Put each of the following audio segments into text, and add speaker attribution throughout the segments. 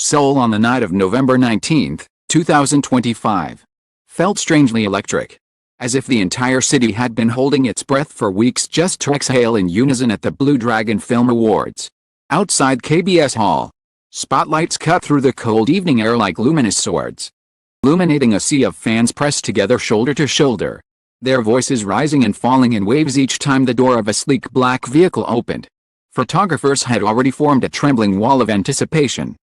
Speaker 1: Seoul on the night of November 19, 2025. Felt strangely electric. As if the entire city had been holding its breath for weeks just to exhale in unison at the Blue Dragon Film Awards. Outside KBS Hall, spotlights cut through the cold evening air like luminous swords, illuminating a sea of fans pressed together shoulder to shoulder, their voices rising and falling in waves each time the door of a sleek black vehicle opened. Photographers had already formed a trembling wall of anticipation,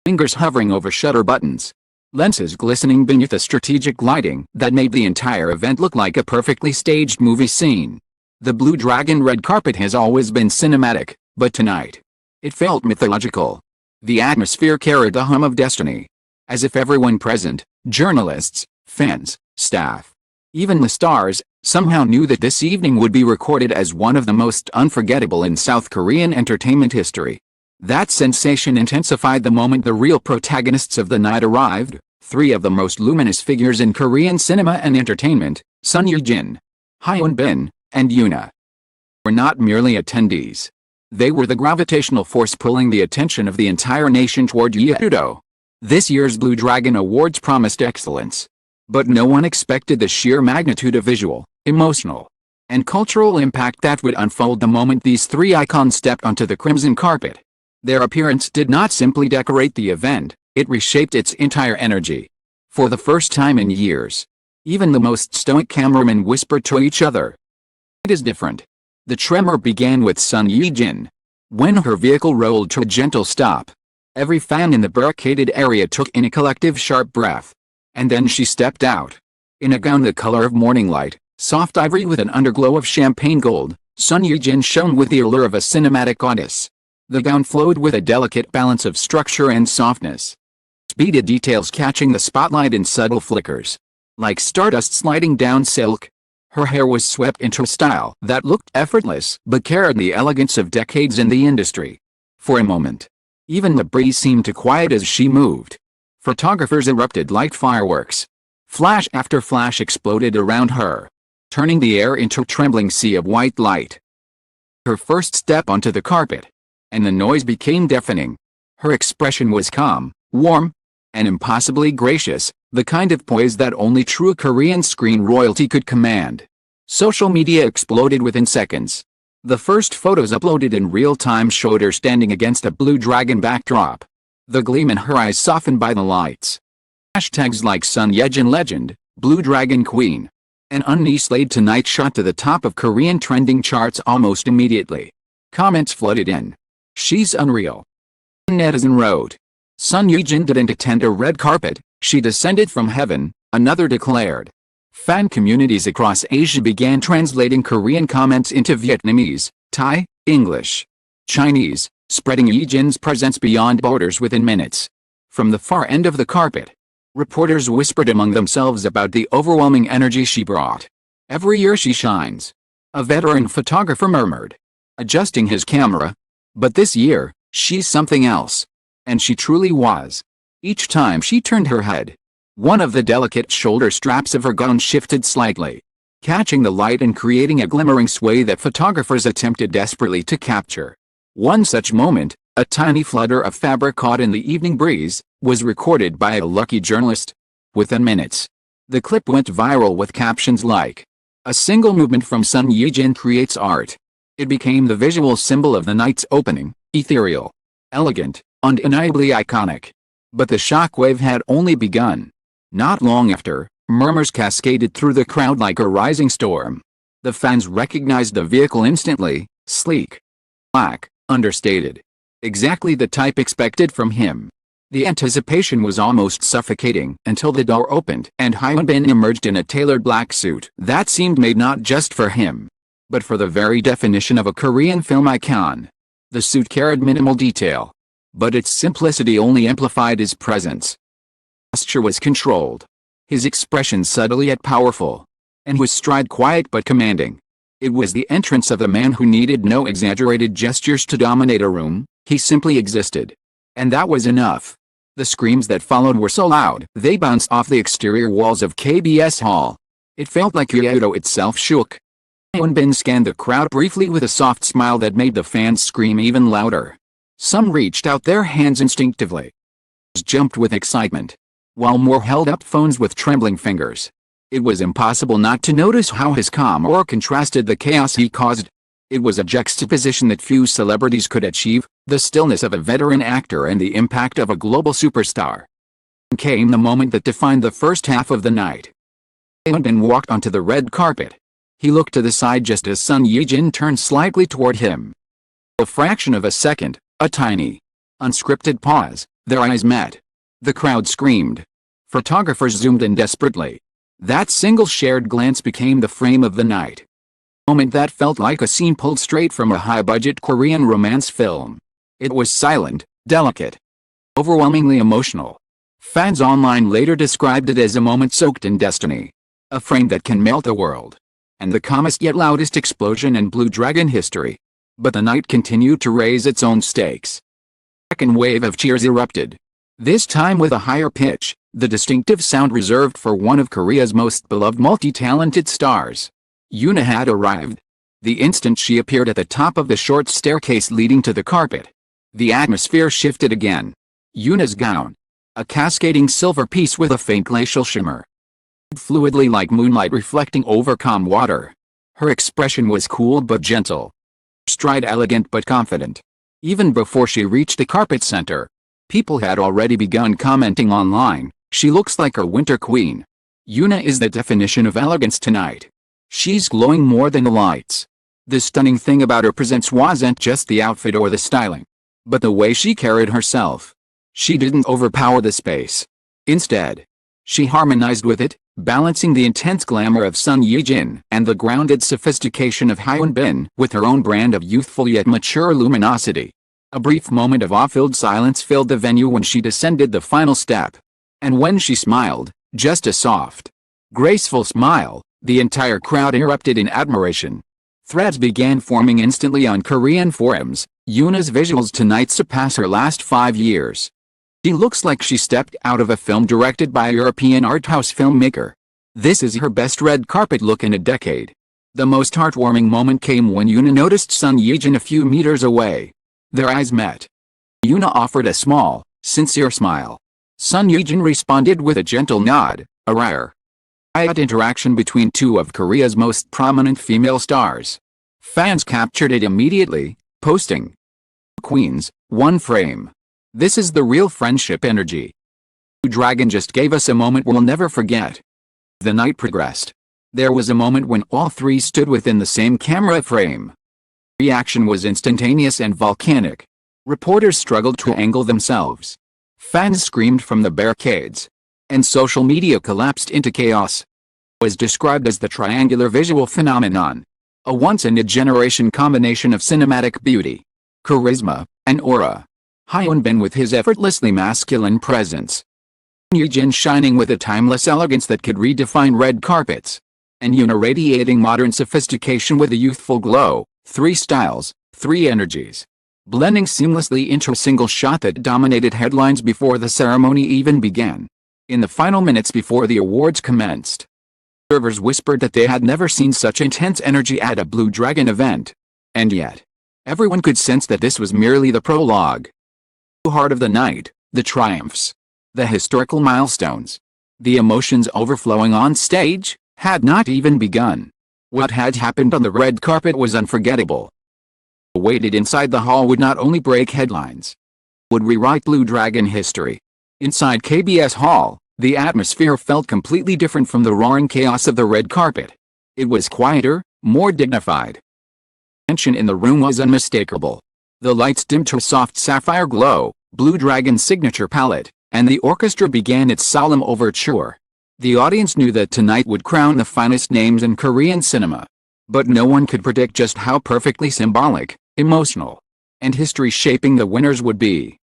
Speaker 1: fingers hovering over shutter buttons, lenses glistening beneath a strategic lighting that made the entire event look like a perfectly staged movie scene. The Blue Dragon red carpet has always been cinematic, but tonight, it felt mythological. The atmosphere carried the hum of destiny. As if everyone present, journalists, fans, staff, even the stars, somehow knew that this evening would be recorded as one of the most unforgettable in South Korean entertainment history. That sensation intensified the moment the real protagonists of the night arrived, three of the most luminous figures in Korean cinema and entertainment, Ye-jin, Hyun, and YoonA. Were not merely attendees. They were the gravitational force pulling the attention of the entire nation toward Ye-jin. This year's Blue Dragon Awards promised excellence. But no one expected the sheer magnitude of visual, emotional, and cultural impact that would unfold the moment these three icons stepped onto the crimson carpet. Their appearance did not simply decorate the event, it reshaped its entire energy. For the first time in years, even the most stoic cameramen whispered to each other, "It is different." The tremor began with Ye-jin. When her vehicle rolled to a gentle stop, every fan in the barricaded area took in a collective sharp breath. And then she stepped out. In a gown the color of morning light, soft ivory with an underglow of champagne gold, Ye-jin shone with the allure of a cinematic goddess. The gown flowed with a delicate balance of structure and softness, beaded details catching the spotlight in subtle flickers, like stardust sliding down silk. Her hair was swept into a style that looked effortless but carried the elegance of decades in the industry. For a moment, even the breeze seemed to quiet as she moved. Photographers erupted like fireworks. Flash after flash exploded around her, turning the air into a trembling sea of white light. Her first step onto the carpet, and the noise became deafening. Her expression was calm, warm, and impossibly gracious, the kind of poise that only true Korean screen royalty could command. Social media exploded within seconds. The first photos uploaded in real time showed her standing against a Blue Dragon backdrop, the gleam in her eyes softened by the lights. Hashtags like Ye-jin Legend, Blue Dragon Queen, and Unni Slade Tonight shot to the top of Korean trending charts almost immediately. Comments flooded in. "She's unreal." Netizen wrote. Ye-jin didn't attend a red carpet, she descended from heaven, another declared. Fan communities across Asia began translating Korean comments into Vietnamese, Thai, English, Chinese, spreading Ye-jin's presence beyond borders within minutes. From the far end of the carpet, reporters whispered among themselves about the overwhelming energy she brought. "Every year she shines," a veteran photographer murmured, adjusting his camera. "But this year, she's something else." And she truly was. Each time she turned her head, one of the delicate shoulder straps of her gown shifted slightly, catching the light and creating a glimmering sway that photographers attempted desperately to capture. One such moment, a tiny flutter of fabric caught in the evening breeze, was recorded by a lucky journalist. Within minutes, the clip went viral with captions like, "A single movement from Ye-jin creates art." It became the visual symbol of the night's opening, ethereal, elegant, undeniably iconic. But the shockwave had only begun. Not long after, murmurs cascaded through the crowd like a rising storm. The fans recognized the vehicle instantly, sleek, black, understated. Exactly the type expected from him. The anticipation was almost suffocating until the door opened and Hyun emerged in a tailored black suit that seemed made not just for him, but for the very definition of a Korean film icon. The suit carried minimal detail, but its simplicity only amplified his presence. His posture was controlled, his expression subtle yet powerful, and his stride quiet but commanding. It was the entrance of a man who needed no exaggerated gestures to dominate a room, he simply existed. And that was enough. The screams that followed were so loud, they bounced off the exterior walls of KBS Hall. It felt like Kyoto itself shook. Hyun scanned the crowd briefly with a soft smile that made the fans scream even louder. Some reached out their hands instinctively, jumped with excitement, while more held up phones with trembling fingers. It was impossible not to notice how his calm aura contrasted the chaos he caused. It was a juxtaposition that few celebrities could achieve, the stillness of a veteran actor and the impact of a global superstar. Came the moment that defined the first half of the night. Hyun walked onto the red carpet. He looked to the side just as Son Ye-jin turned slightly toward him. A fraction of a second, a tiny, unscripted pause, their eyes met. The crowd screamed. Photographers zoomed in desperately. That single shared glance became the frame of the night. A moment that felt like a scene pulled straight from a high-budget Korean romance film. It was silent, delicate, overwhelmingly emotional. Fans online later described it as a moment soaked in destiny. A frame that can melt a world. And the calmest yet loudest explosion in Blue Dragon history. But the night continued to raise its own stakes. A second wave of cheers erupted. This time with a higher pitch, the distinctive sound reserved for one of Korea's most beloved multi-talented stars. YoonA had arrived. The instant she appeared at the top of the short staircase leading to the carpet, the atmosphere shifted again. YoonA's gown, a cascading silver piece with a faint glacial shimmer, fluidly like moonlight reflecting over calm water. Her expression was cool but gentle. Stride elegant but confident. Even before she reached the carpet center, people had already begun commenting online, "She looks like a winter queen." YoonA is the definition of elegance tonight. She's glowing more than the lights. The stunning thing about her presence wasn't just the outfit or the styling, but the way she carried herself. She didn't overpower the space. Instead, she harmonized with it, balancing the intense glamour of Son Ye-jin and the grounded sophistication of Hyun with her own brand of youthful yet mature luminosity. A brief moment of awe-filled silence filled the venue when she descended the final step. And when she smiled, just a soft, graceful smile, the entire crowd erupted in admiration. Threads began forming instantly on Korean forums. YoonA's visuals tonight surpass her last 5 years. She looks like she stepped out of a film directed by a European art house filmmaker. This is her best red carpet look in a decade. The most heartwarming moment came when YoonA noticed Son Ye-jin a few meters away. Their eyes met. YoonA offered a small, sincere smile. Son Ye-jin responded with a gentle nod, a rare, quiet interaction between two of Korea's most prominent female stars. Fans captured it immediately, posting, "Queens, one frame. This is the real friendship energy. Blue Dragon just gave us a moment we'll never forget." The night progressed. There was a moment when all three stood within the same camera frame. Reaction was instantaneous and volcanic. Reporters struggled to angle themselves. Fans screamed from the barricades. And social media collapsed into chaos. It was described as the triangular visual phenomenon. A once-in-a-generation combination of cinematic beauty, charisma, and aura. Hyun with his effortlessly masculine presence. Ye-jin shining with a timeless elegance that could redefine red carpets. And YoonA radiating modern sophistication with a youthful glow. 3 styles, 3 energies, blending seamlessly into a single shot that dominated headlines before the ceremony even began. In the final minutes before the awards commenced, observers whispered that they had never seen such intense energy at a Blue Dragon event. And yet, everyone could sense that this was merely the prologue. The heart of the night, the triumphs, the historical milestones, the emotions overflowing on stage, had not even begun. What had happened on the red carpet was unforgettable. What waited inside the hall would not only break headlines, would rewrite Blue Dragon history. Inside KBS Hall, the atmosphere felt completely different from the roaring chaos of the red carpet. It was quieter, more dignified. Tension in the room was unmistakable. The lights dimmed to a soft sapphire glow, Blue Dragon's signature palette, and the orchestra began its solemn overture. The audience knew that tonight would crown the finest names in Korean cinema. But no one could predict just how perfectly symbolic, emotional, and history-shaping the winners would be.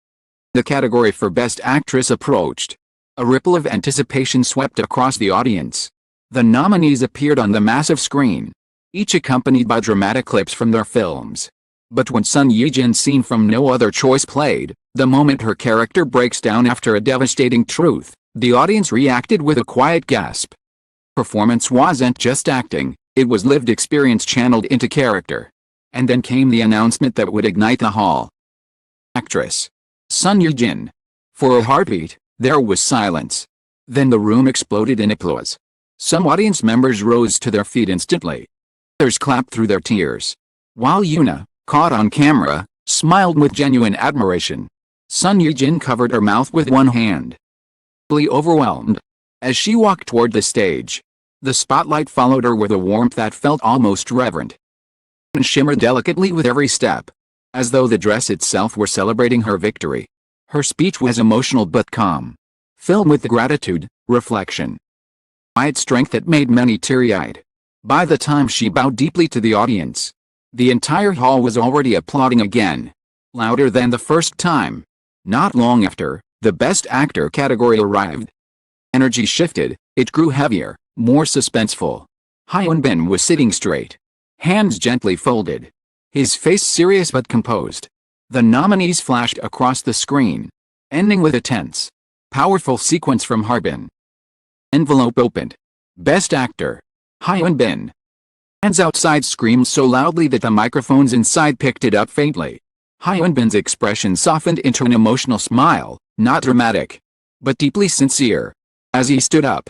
Speaker 1: The category for Best Actress approached. A ripple of anticipation swept across the audience. The nominees appeared on the massive screen, each accompanied by dramatic clips from their films. But when Son Ye-jin's scene from No Other Choice played, the moment her character breaks down after a devastating truth, the audience reacted with a quiet gasp. Performance wasn't just acting, it was lived experience channeled into character. And then came the announcement that would ignite the hall. Actress Son Ye-jin. For a heartbeat, there was silence. Then the room exploded in applause. Some audience members rose to their feet instantly. Others clapped through their tears. While YoonA, caught on camera, smiled with genuine admiration. Son Ye-jin covered her mouth with one hand. Overwhelmed. As she walked toward the stage, the spotlight followed her with a warmth that felt almost reverent. And shimmered delicately with every step, as though the dress itself were celebrating her victory. Her speech was emotional but calm, filled with gratitude, reflection, quiet strength that made many teary-eyed. By the time she bowed deeply to the audience, the entire hall was already applauding again, louder than the first time. Not long after, the Best Actor category arrived. Energy shifted, it grew heavier, more suspenseful. Hyun was sitting straight, hands gently folded, his face serious but composed. The nominees flashed across the screen, ending with a tense, powerful sequence from Harbin. Envelope opened. Best Actor. Hyun. Fans outside screamed so loudly that the microphones inside picked it up faintly. Hyun's expression softened into an emotional smile, not dramatic, but deeply sincere. As he stood up,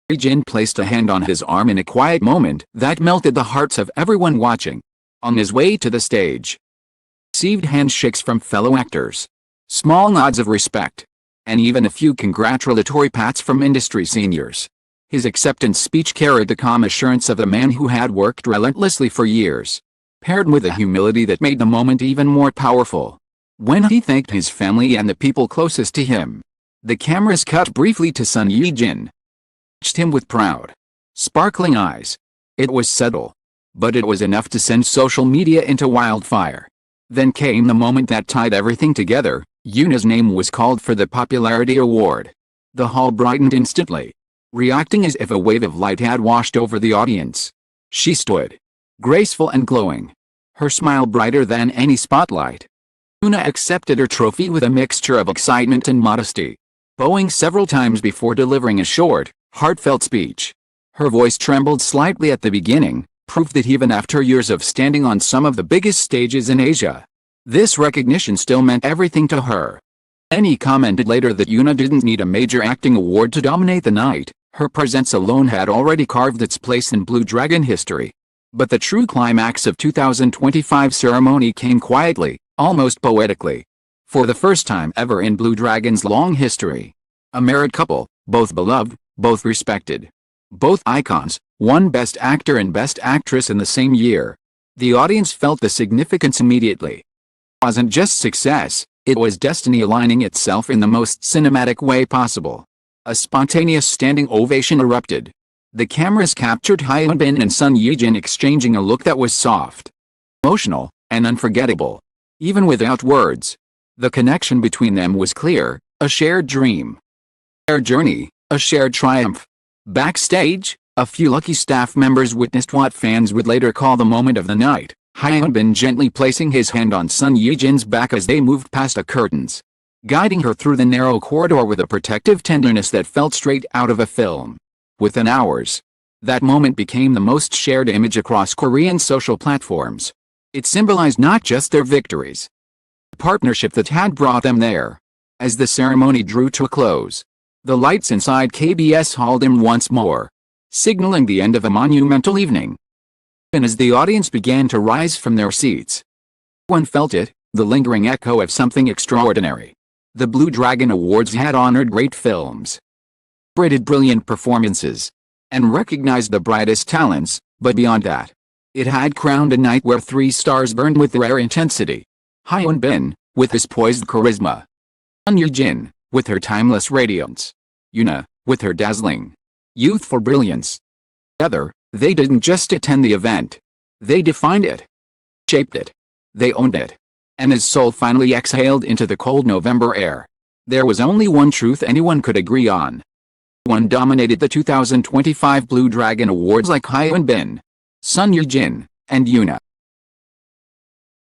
Speaker 1: Ye-jin placed a hand on his arm in a quiet moment that melted the hearts of everyone watching. On his way to the stage, received handshakes from fellow actors, small nods of respect, and even a few congratulatory pats from industry seniors. His acceptance speech carried the calm assurance of a man who had worked relentlessly for years, paired with a humility that made the moment even more powerful. When he thanked his family and the people closest to him, the cameras cut briefly to Son Ye-jin. Watched him with proud, sparkling eyes. It was subtle, but it was enough to send social media into wildfire. Then came the moment that tied everything together. YoonA's name was called for the Popularity Award. The hall brightened instantly, reacting as if a wave of light had washed over the audience. She stood, graceful and glowing, her smile brighter than any spotlight. YoonA accepted her trophy with a mixture of excitement and modesty, bowing several times before delivering a short, heartfelt speech. Her voice trembled slightly at the beginning, proof that even after years of standing on some of the biggest stages in Asia, this recognition still meant everything to her. He commented later that YoonA didn't need a major acting award to dominate the night. Her presence alone had already carved its place in Blue Dragon history. But the true climax of 2025 ceremony came quietly, almost poetically. For the first time ever in Blue Dragon's long history, a married couple, both beloved, both respected, both icons, won Best Actor and Best Actress in the same year. The audience felt the significance immediately. It wasn't just success, it was destiny aligning itself in the most cinematic way possible. A spontaneous standing ovation erupted. The cameras captured Hyun and Son Ye-jin exchanging a look that was soft, emotional, and unforgettable. Even without words, the connection between them was clear, a shared dream, a shared journey, a shared triumph. Backstage, a few lucky staff members witnessed what fans would later call the moment of the night. Hyun gently placing his hand on Son Ye-jin's back as they moved past the curtains, guiding her through the narrow corridor with a protective tenderness that felt straight out of a film. Within hours, that moment became the most shared image across Korean social platforms. It symbolized not just their victories, the partnership that had brought them there. As the ceremony drew to a close, the lights inside KBS Hall dimmed once more, signaling the end of a monumental evening. And as the audience began to rise from their seats, one felt it, the lingering echo of something extraordinary. The Blue Dragon Awards had honored great films, celebrated brilliant performances, and recognized the brightest talents, but beyond that, it had crowned a night where 3 stars burned with rare intensity. Hyun, with his poised charisma. Son Ye-jin, with her timeless radiance. YoonA, with her dazzling, youthful brilliance. Together, they didn't just attend the event. They defined it, shaped it, they owned it. And as Seoul finally exhaled into the cold November air, there was only one truth anyone could agree on. One dominated the 2025 Blue Dragon Awards like Hyun, Son Ye-jin, and YoonA.